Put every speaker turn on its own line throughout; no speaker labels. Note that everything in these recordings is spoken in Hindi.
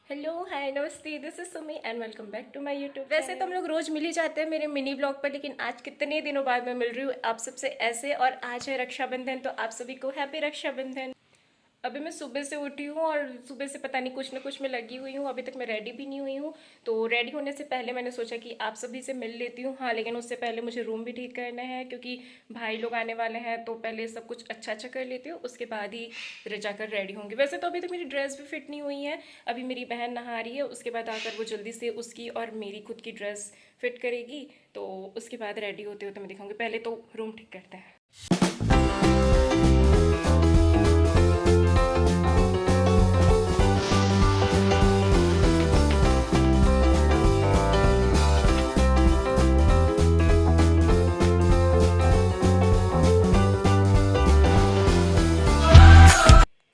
हेलो हाय नमस्ते, this is Sumi and welcome back to my YouTube. वैसे तो हम लोग रोज मिल ही जाते हैं मेरे मिनी ब्लॉग पर, लेकिन आज कितने दिनों बाद मैं मिल रही हूँ आप सबसे ऐसे। और आज है रक्षाबंधन, तो आप सभी को हैप्पी रक्षाबंधन। अभी मैं सुबह से उठी हूँ और सुबह से पता नहीं कुछ ना कुछ में लगी हुई हूँ। अभी तक मैं रेडी भी नहीं हुई हूँ, तो रेडी होने से पहले मैंने सोचा कि आप सभी से मिल लेती हूँ। हाँ, लेकिन उससे पहले मुझे रूम भी ठीक करना है क्योंकि भाई लोग आने वाले हैं, तो पहले सब कुछ अच्छा अच्छा कर लेती हूँ, उसके बाद ही जाकर रेडी होंगी। वैसे तो अभी तक मेरी ड्रेस भी फिट नहीं हुई है। अभी मेरी बहन नहा रही है, उसके बाद आकर वो जल्दी से उसकी और मेरी खुद की ड्रेस फिट करेगी, तो उसके बाद रेडी होते होते मैं दिखाऊंगी। पहले तो रूम ठीक करते हैं।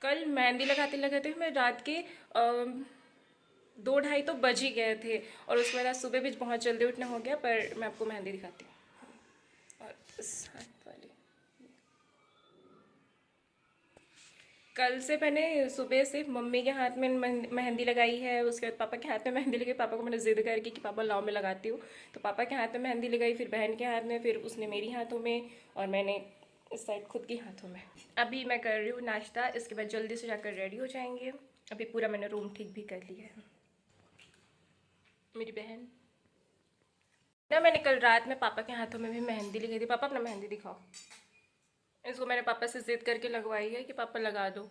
कल मेहंदी लगाते लगाते मैं रात के 2-2:30 तो बज ही गए थे, और उसके बाद आज सुबह भी बहुत जल्दी उठना हो गया। पर मैं आपको मेहंदी दिखाती हूँ। और इस हाथ वाली कल से मैंने सुबह से मम्मी के हाथ में मेहंदी लगाई है, उसके बाद पापा के हाथ में मेहंदी लगाई। पापा को मैंने जिद करके कि पापा लाओ मैं लगाती हूँ, तो पापा के हाथ में मेहंदी लगाई, फिर बहन के हाथ में, फिर उसने मेरी हाथों में, और मैंने इस साइड खुद के हाथों में। अभी मैं कर रही हूँ नाश्ता, इसके बाद जल्दी से जाकर रेडी हो जाएंगे। अभी पूरा मैंने रूम ठीक भी कर लिया है। मेरी बहन ना, मैंने कल रात में पापा के हाथों में भी मेहंदी लगाई थी। पापा अपना मेहंदी दिखाओ। इसको मैंने पापा से जिद करके लगवाई है कि पापा लगा दो,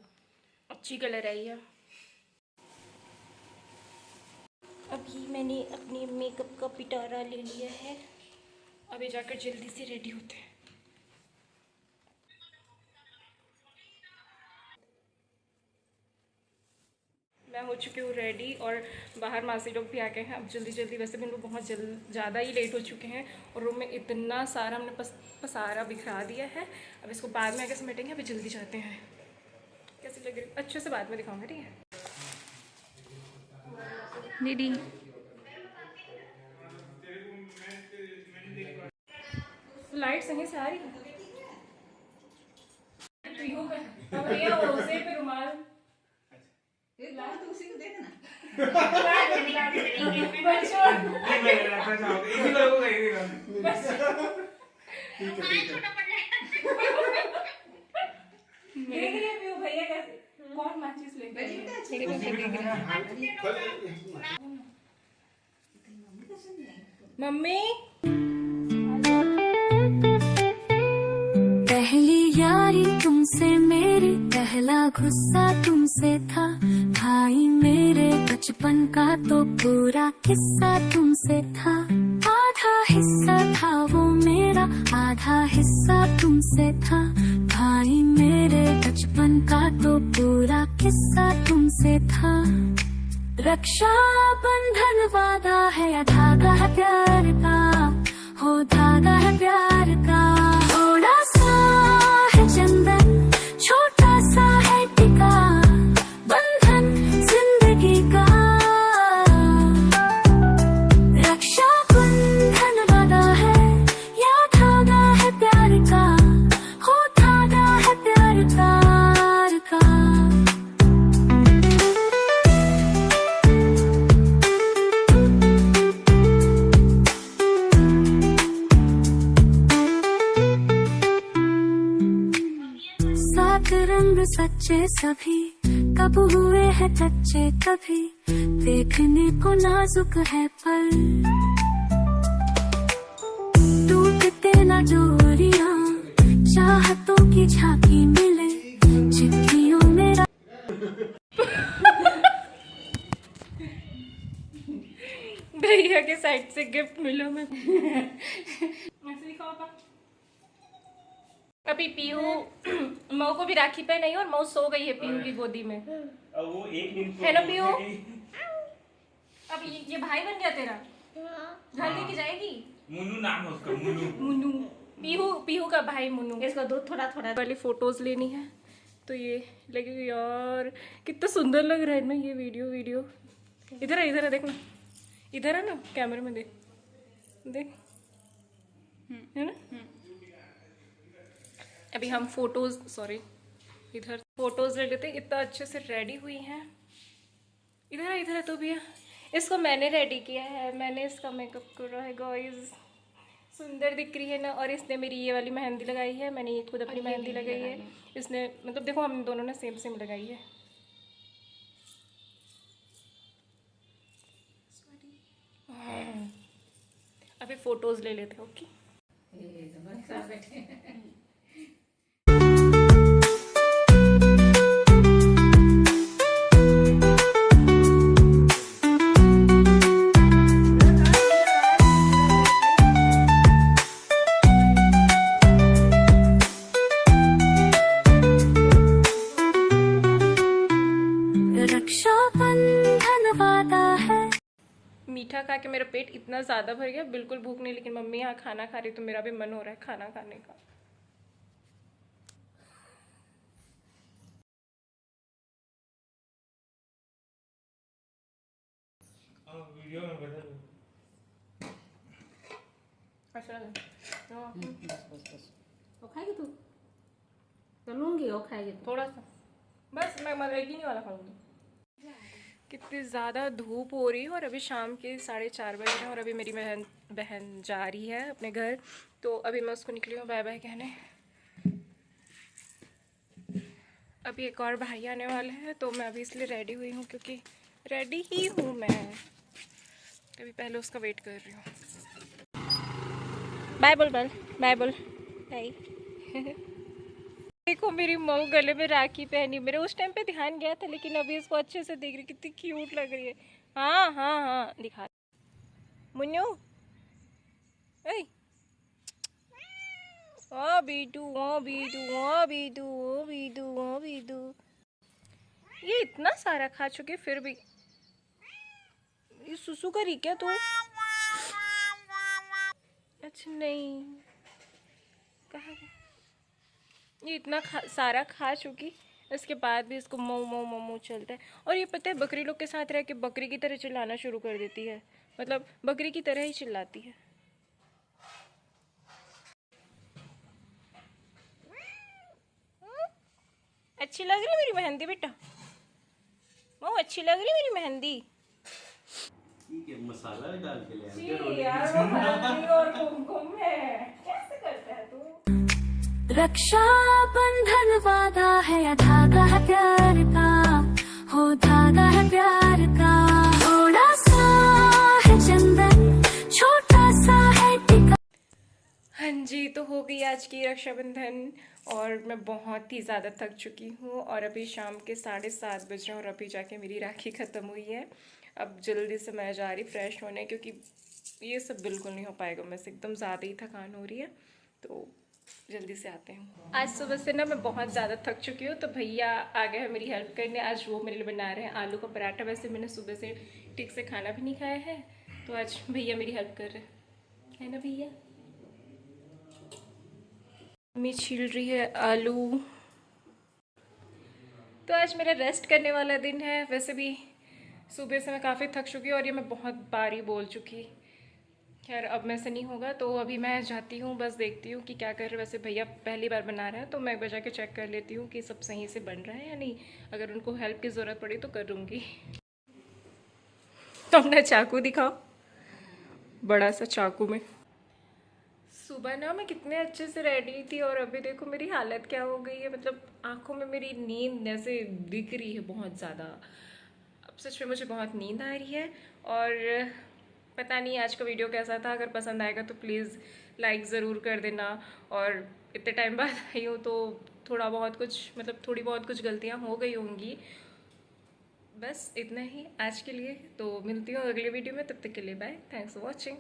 अच्छी कलर आई है। अभी मैंने अपने मेकअप का पिटारा ले लिया है, अभी जाकर जल्दी से रेडी होते हैं। मैं हो चुकी हूँ रेडी, और बाहर मासी लोग भी आ गए हैं। अब जल्दी जल्दी, वैसे भी उनको बहुत ज़्यादा ही लेट हो चुके हैं, और रूम में इतना सारा हमने पसारा बिखरा दिया है। अब इसको बाद में आके समेटेंगे। अभी जल्दी जाते हैं। कैसी लग रही, अच्छे से बाद में दिखाऊंगा, ठीक है दीदी। लाइट सही से आ रही है। अब भैया वो सिर पे रुमाल उसी को देखना। भैया कैसे कौन माचिस लेके मम्मी।
पहली यारी तुमसे मेरी, पहला गुस्सा तुमसे था भाई मेरे, बचपन का तो पूरा किस्सा तुमसे था। आधा हिस्सा था वो मेरा, आधा हिस्सा तुमसे था भाई मेरे, बचपन का तो पूरा किस्सा तुमसे था। रक्षा बंधन वादा है या धागा है प्यार का, हो धागा है प्यार का। थोड़ा सा है चंदन, छोटा सा है टिका, बंधन जिंदगी का। रक्षा बंधन वादा है या धागा है प्यार का, हो धागा है प्यार का। रंग सच्चे सभी कब हुए हैं सच्चे कभी, देखने को नाजुक है पर टूटते ना डोरियां, चाहतों की झांकी मिले चिट्ठियों में।
भैया के साइड से गिफ्ट मिला मैं। ऐसे दिखाओ पापा। अभी पीहू मऊ को भी राखी पहनाई, और मऊ सो गई है पीहू की गोदी में।
अब वो एक दिन
है ना पीहू? अब ये भाई बन गया तेरा, घर लेके जाएगी।
मुन्नू नाम है उसका, मुन्नू।
मुन्नू, पीहू का भाई मुन्नू। इसका दूध थोड़ा थोड़ा वाली फोटोज लेनी है, तो ये लगेगी यार कितना सुंदर लग रहा है ना ये वीडियो। इधर है देखना, इधर है ना, कैमरे में देख देख, है ना। अभी हम इधर फोटोज ले लेते हैं। इतना अच्छे से रेडी हुई हैं, इधर है तो भैया। इसको मैंने रेडी किया है, मैंने इसका मेकअप करा है गाइस। सुंदर दिख रही है ना। और इसने मेरी ये वाली मेहंदी लगाई है, मैंने ये खुद अपनी मेहंदी लगाई है। इसने मतलब देखो हम दोनों ने सेम सेम लगाई है। अभी फोटोज ले लेते हैं। ओके
रक्षाबंधन वादा है।
मीठा खा के मेरा पेट इतना ज़्यादा भर गया, बिल्कुल भूख नहीं। लेकिन मम्मी यहाँ खाना खा रही तो मेरा भी मन हो रहा है खाना खाने का।
वीडियो में बदल।
अच्छा
वो खाएगी तू? तो लूंगी, वो खाएगी तू?
थोड़ा सा बस, मैं मरेगी नहीं वाला खाऊंगी। कितनी ज़्यादा धूप हो रही है और अभी शाम के 4:30 बजे हैं और अभी मेरी बहन जा रही है अपने घर। तो अभी मैं उसको निकली हूँ बाय बाय कहने। अभी एक और भाई आने वाले हैं तो मैं अभी इसलिए रेडी हुई हूँ, क्योंकि रेडी ही हूँ मैं। अभी पहले उसका वेट कर रही हूँ। बाय बोल बाय बोल बाय। देखो मेरी मऊ गले में राखी पहनी। मेरे उस टाइम पे ध्यान गया था, लेकिन अभी इसको अच्छे से देख रही, कितनी क्यूट लग रही है। हाँ हाँ हाँ दिखा मुन्नू। ए ओ बीटू ओ बीटू ओ बीटू ओ बीटू ओ बीटू। ये इतना सारा खा चुके फिर भी ये सुसु करी क्या तू? अच्छा नहीं, कहाँ गया? ये इतना सारा खा चुकी, इसके बाद भी इसको मो मो मो मो चलता है। और ये पता है बकरी लोग के साथ रह के बकरी की तरह चिल्लाना शुरू कर देती है, मतलब बकरी की तरह ही चिल्लाती है। अच्छी लग रही मेरी मेहंदी बेटा? मो अच्छी लग रही मेरी मेहंदी?
ठीक है, मसाला भी डाल के ले आते
जी यार, वो हल्दी और कुमकुम है। कैसे करता है तू?
रक्षाबंधन वादा है या धागा है प्यार का, हो धागा है प्यार का। थोड़ा सा है चंदन, छोटा सा है टिका।
हाँ जी, तो हो गई आज की रक्षाबंधन और मैं बहुत ही ज़्यादा थक चुकी हूँ। और अभी शाम के 7:30 बज रहे हैं और अभी जाके मेरी राखी ख़त्म हुई है। अब जल्दी से मैं जा रही फ्रेश होने, क्योंकि ये सब बिल्कुल नहीं हो पाएगा, मैं से एकदम ज़्यादा ही थकान हो रही है। तो जल्दी से आते हैं। आज सुबह से ना मैं बहुत ज़्यादा थक चुकी हूँ, तो भैया आ गए हैं मेरी हेल्प करने। आज वो मेरे लिए बना रहे हैं आलू का पराठा। वैसे मैंने सुबह से ठीक से खाना भी नहीं खाया है, तो आज भैया मेरी हेल्प कर रहे हैं, है ना भैया? मम्मी छील रही है आलू। तो आज मेरा रेस्ट करने वाला दिन है। वैसे भी सुबह से मैं काफ़ी थक चुकी हूँ और ये मैं बहुत बार ही बोल चुकी। खैर अब मैं से नहीं होगा, तो अभी मैं जाती हूँ, बस देखती हूँ कि क्या कर रहे। वैसे भैया पहली बार बना रहे हैं, तो मैं बजा के चेक कर लेती हूँ कि सब सही से बन रहा है या नहीं। अगर उनको हेल्प की ज़रूरत पड़ी तो करूँगी। तो अपना चाकू दिखाओ, बड़ा सा चाकू में। सुबह ना मैं कितने अच्छे से रेडी थी और अभी देखो मेरी हालत क्या हो गई है। मतलब आंखों में मेरी नींद ऐसे दिख रही है बहुत ज़्यादा। अब सच में मुझे बहुत नींद आ रही है। और पता नहीं आज का वीडियो कैसा था। अगर पसंद आएगा तो प्लीज़ लाइक ज़रूर कर देना। और इतने टाइम बाद आई हूँ तो थोड़ी बहुत कुछ गलतियाँ हो गई होंगी। बस इतना ही आज के लिए। तो मिलती हूँ अगले वीडियो में, तब तक के लिए बाय। Thanks for watching.